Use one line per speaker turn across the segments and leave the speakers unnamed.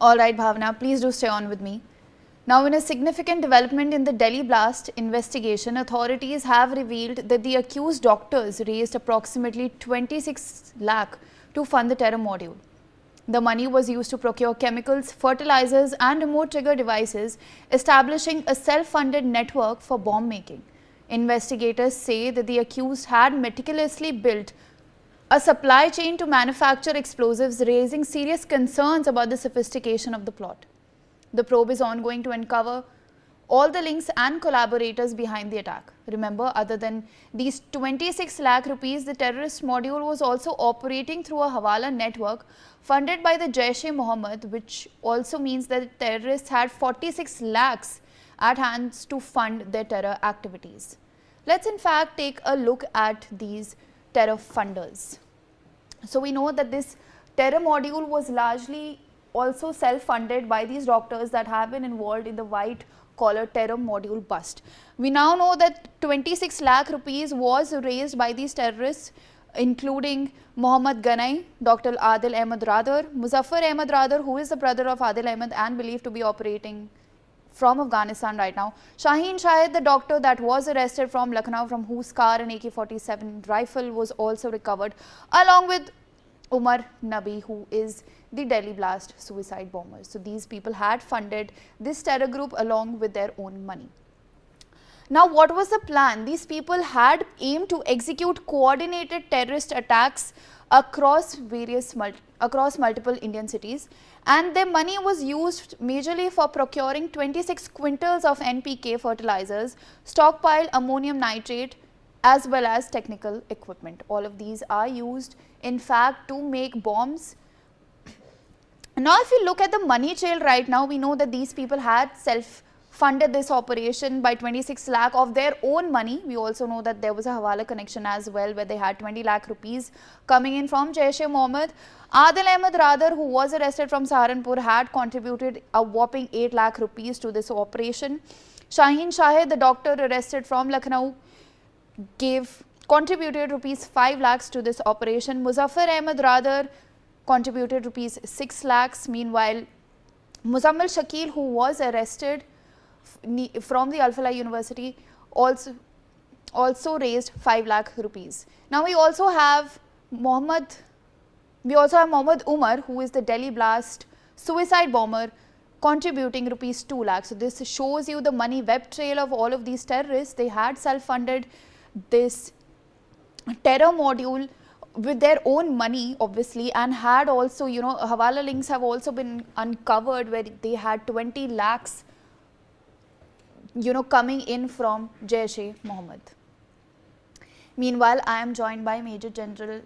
Alright Bhavna, please do stay on with me. Now, in a significant development in the Delhi blast investigation, authorities have revealed that the accused doctors raised approximately 26 lakh to fund the terror module. The money was used to procure chemicals, fertilizers and remote trigger devices, establishing a self-funded network for bomb making. Investigators say that the accused had meticulously built a supply chain to manufacture explosives, raising serious concerns about the sophistication of the plot. The probe is ongoing to uncover all the links and collaborators behind the attack. Remember, other than these 26 lakh rupees, the terrorist module was also operating through a hawala network funded by the Jaish-e-Mohammed, which also means that the terrorists had 46 lakhs at hands to fund their terror activities. Let's in fact take a look at these terror funders. So we know that this terror module was largely also self-funded by these doctors that have been involved in the white collar terror module bust. We now know that 26 lakh rupees was raised by these terrorists, including Mohammed Ganai, Dr. Adil Ahmed Radar, Muzaffar Ahmed Radar, who is the brother of Adil Ahmed and believed to be operating from Afghanistan right now. Shaheen Shahid, the doctor that was arrested from Lucknow, from whose car an AK-47 rifle was also recovered, along with Umar Nabi, who is the Delhi blast suicide bomber. So these people had funded this terror group along with their own money. Now, what was the plan? These people had aimed to execute coordinated terrorist attacks across multiple Indian cities, and their money was used majorly for procuring 26 quintals of NPK fertilizers, stockpile ammonium nitrate, as well as technical equipment. All of these are used in fact to make bombs. Now, if you look at the money trail right now, we know that these people had self-funded this operation by 26 lakh of their own money. We also know that there was a hawala connection as well, where they had 20 lakh rupees coming in from Jaish-e-Mohammed. Adil Ahmed Radar, who was arrested from Saharanpur, had contributed a whopping 8 lakh rupees to this operation. Shaheen Shahid, the doctor arrested from Lucknow, contributed rupees 5 lakhs to this operation. Muzaffar Ahmed Radar contributed rupees 6 lakhs. Meanwhile, Muzammil Shakil, who was arrested from the Al-Falah University, also raised 5 lakh rupees. Now we also have Mohammed Umar, who is the Delhi blast suicide bomber, contributing rupees 2 lakhs. So this shows you the money web trail of all of these terrorists. They had self-funded this terror module with their own money, obviously, and had also, hawala links have also been uncovered where they had 20 lakhs, coming in from Jaish-e-Mohammed. Meanwhile, I am joined by Major General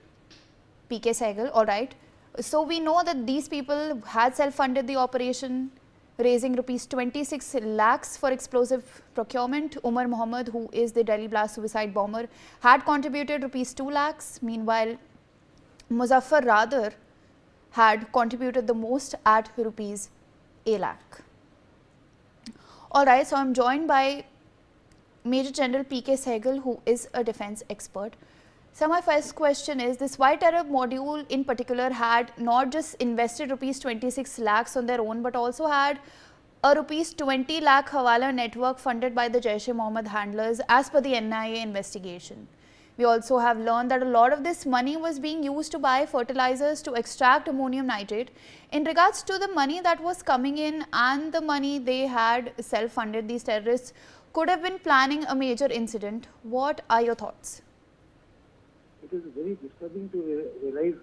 PK Sehgal. Alright, so we know that these people had self-funded the operation, raising rupees 26 lakhs for explosive procurement. Umar Mohammed, who is the Delhi blast suicide bomber, had contributed rupees 2 lakhs. Meanwhile, Muzaffar Radar had contributed the most at rupees 1 lakh. Alright, so I am joined by Major General PK Sehgal, who is a defense expert. So my first question is, this white terror module in particular had not just invested rupees 26 lakhs on their own, but also had a rupees 20 lakh hawala network funded by the Jaish-e-Mohammed handlers as per the NIA investigation. We also have learned that a lot of this money was being used to buy fertilizers to extract ammonium nitrate. In regards to the money that was coming in and the money they had self-funded, these terrorists could have been planning a major incident. What are your thoughts?
It is very disturbing to realize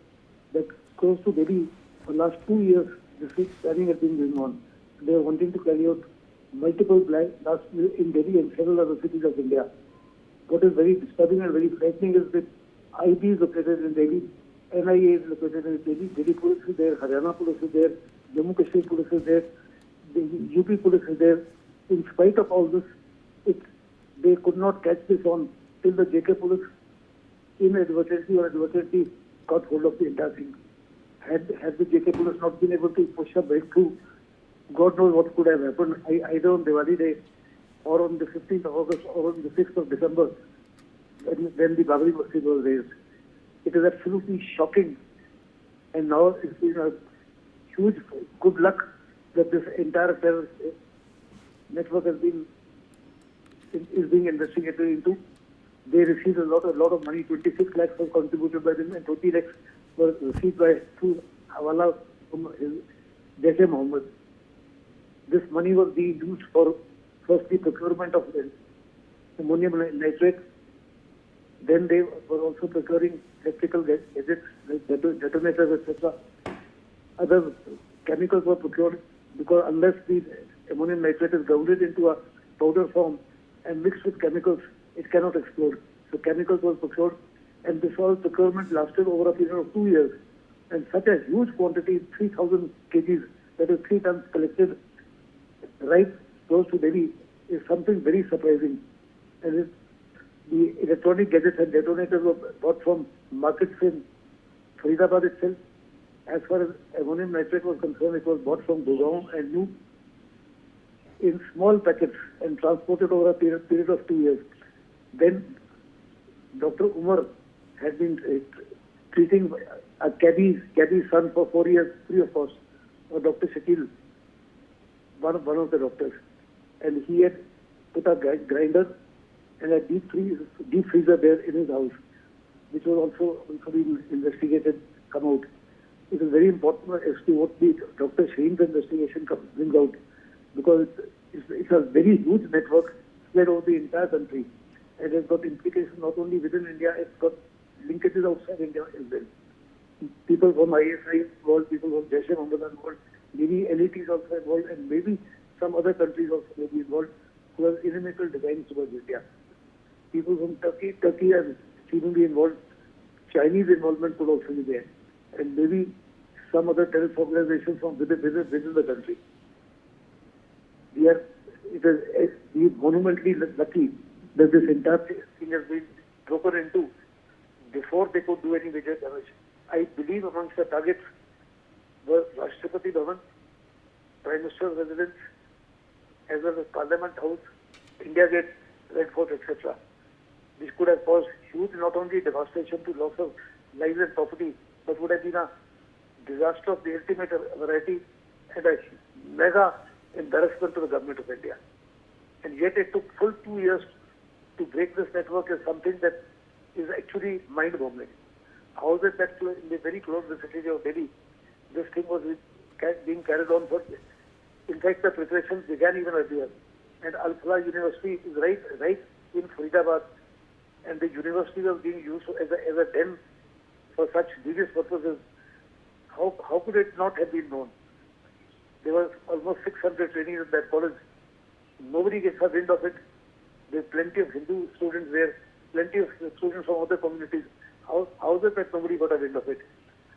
that close to Delhi for the last 2 years, this planning has been going on. They are wanting to carry out multiple blasts in Delhi and several other cities of India. What is very disturbing and very frightening is that IB is located in Delhi, NIA is located in Delhi, Delhi police is there, Haryana police is there, Jammu Kashmir police is there, the UP police is there. In spite of all this, they could not catch this on till the JK police inadvertently or advertently got hold of the entire thing. Had the JK police not been able to push a breakthrough, God knows what could have happened either on Diwali Day or on the 15th of August or on the 6th of December when the Babri Masjid was raised. It is absolutely shocking, and now it's been a huge good luck that this entire terrorist network is being investigated into. They received a lot of money. 26 lakhs was contributed by them, and 20 lakhs were received by through hawala from Jaish-e-Mohammed. This money was being used for firstly procurement of ammonium nitrate. Then they were also procuring electrical gadgets, detonators, etc. Other chemicals were procured because unless the ammonium nitrate is grounded into a powder form and mixed with chemicals, it cannot explode. So chemicals were procured, and this whole procurement lasted over a period of 2 years. And such a huge quantity, 3,000 kgs, that is 3 tons collected right close to Delhi, is something very surprising. And the electronic gadgets and detonators were bought from markets in Faridabad itself. As far as ammonium nitrate was concerned, it was bought from Gurgaon and New in small packets and transported over a period of 2 years. Then Dr. Umar had been treating a cabbie's son for 4 years free of cost, or Dr. Shakil, one of the doctors. And he had put a grinder and a deep freezer there in his house, which was also being investigated, come out. It is very important as to what the Dr. Sheen's investigation brings out, because it's a very huge network spread over the entire country, and it's got implications not only within India, it's got linkages outside India as well. People from ISI involved, people from Jaish-e-Mohammed are involved, maybe LETs also involved, and maybe some other countries also may be involved who have inimical designs towards India. People from Turkey are seemingly involved. Chinese involvement could also be there, and maybe some other terrorist organizations from within the country. We are monumentally lucky that this entire thing has been broken into before they could do any major damage. I believe amongst the targets were Rashtrapati Bhavan, Prime Minister's residence, as well as Parliament House, India Gate, Red Fort, etc. This could have caused huge not only devastation to loss of lives and property, but would have been a disaster of the ultimate variety and a mega embarrassment to the government of India. And yet it took full 2 years to break this network is something that is actually mind-boggling. How is it that in the very close vicinity of Delhi, this thing was being carried on for, in fact, the preparations began even earlier. And Al-Falah University is right in Faridabad, and the university was being used as a den for such devious purposes. How could it not have been known? There were almost 600 trainees in that college. Nobody gets a wind of it. There are plenty of Hindu students there, plenty of students from other communities. How is it that nobody got a wind of it?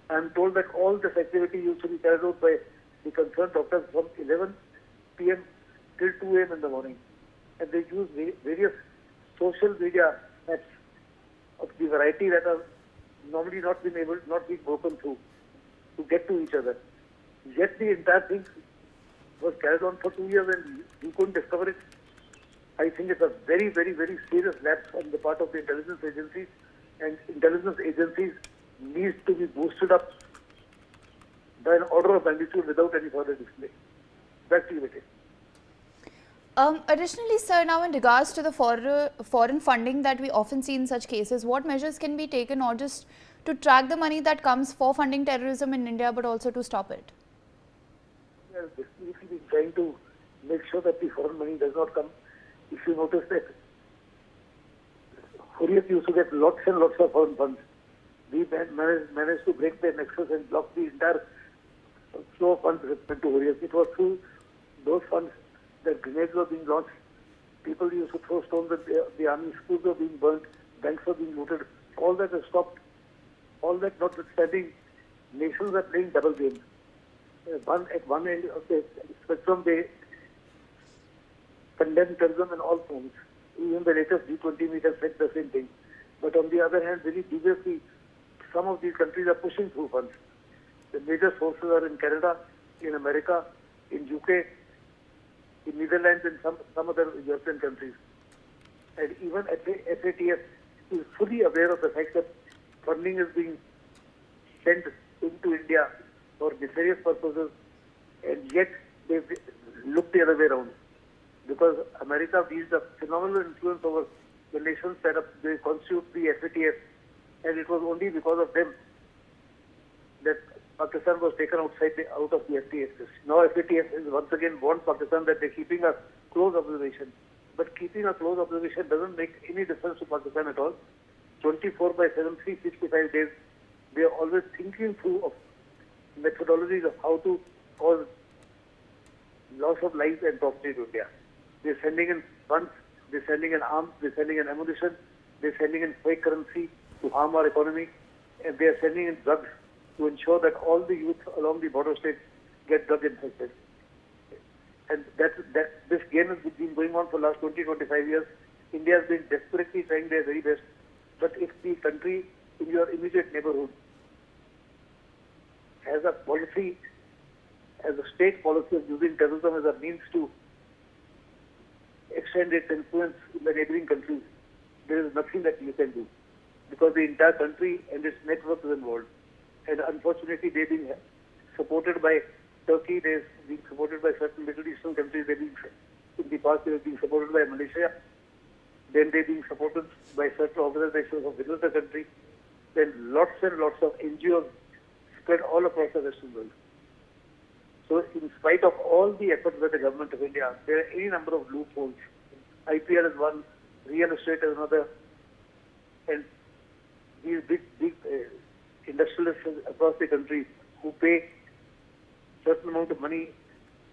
I am told that all this activity used to be carried out by the concerned doctors from 11 p.m. till 2 a.m. in the morning. And they use various social media apps of the variety that are normally not being broken through to get to each other. Yet the entire thing was carried on for 2 years and you couldn't discover it. I think it's a very, very, very serious lapse on the part of the intelligence agencies, and intelligence agencies need to be boosted up by an order of magnitude without any further display. Back to you, Vijay.
Additionally, sir, now in regards to the foreign funding that we often see in such cases, what measures can be taken not just to track the money that comes for funding terrorism in India, but also to stop it?
We are basically trying to make sure that the foreign money does not come. If you notice that Hurriyat used to get lots and lots of foreign funds, we managed to break the nexus and block the entire flow of funds returned to Hurriyat. It was through those funds that grenades were being launched. People used to throw stones at the army, schools were being burnt, banks were being looted. All that has stopped. All that notwithstanding, nations are playing double games. At one end of the spectrum, they condemn terrorism in all forms. Even the latest G20 meet has said the same thing. But on the other hand, very deviously, some of these countries are pushing through funds. The major sources are in Canada, in America, in UK, in Netherlands, and some other European countries. And even FATF is fully aware of the fact that funding is being sent into India for nefarious purposes, and yet they looked the other way around. Because America wields a phenomenal influence over the nations that they constitute the FATF, and it was only because of them that Pakistan was taken out of the FATF. Now FATF is once again warned Pakistan that they're keeping a close observation. But keeping a close observation doesn't make any difference to Pakistan at all. 24/7, 365 days, they are always thinking through of methodologies of how to cause loss of lives and property to India. They're sending in funds, they're sending in arms, they're sending in ammunition, they're sending in fake currency to harm our economy, and they're sending in drugs to ensure that all the youth along the border states get drug infected. And this game has been going on for the last 20-25 years. India has been desperately trying their very best. But if the country in your immediate neighborhood has a policy, as a state policy of using terrorism as a means to extend its influence in the neighboring countries, there is nothing that you can do. Because the entire country and its network is involved. And unfortunately, they've been supported by Turkey, they've been supported by certain Middle Eastern countries, in the past they've been supported by Malaysia, then they've been supported by certain organizations of within the country, then lots and lots of NGOs spread all across the Western world. So in spite of all the efforts by the government of India, there are any number of loopholes. IPL is one, real estate is another, and these big industrialists across the country who pay certain amount of money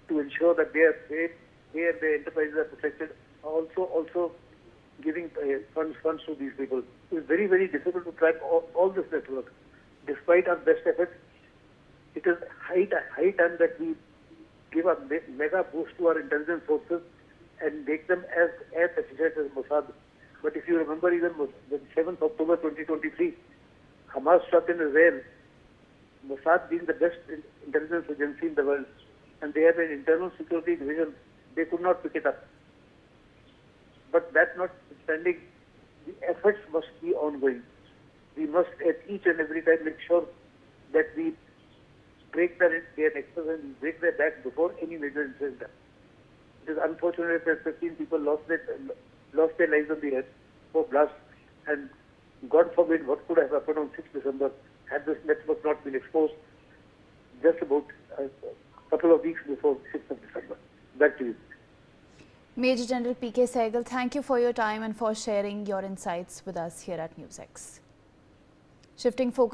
to ensure that they and their enterprises are protected, are also giving funds to these people. It's very, very difficult to track all this network. Despite our best efforts, it is high time that we give a mega boost to our intelligence forces and make them as efficient as Mossad. But if you remember, even the 7th October 2023, Hamas struck in Israel, Mossad being the best intelligence agency in the world, and they have an internal security division, they could not pick it up. But that notwithstanding, the efforts must be ongoing. We must at each and every time make sure that we break their nexus and we break their back before any major incident. It is unfortunate that 15 people lost their lives on the earth for blast, and God forbid what could have happened on 6th December had this network not been exposed just about a couple of weeks before 6th of December. Back to you.
Major General P.K. Sehgal, thank you for your time and for sharing your insights with us here at Newsx. Shifting focus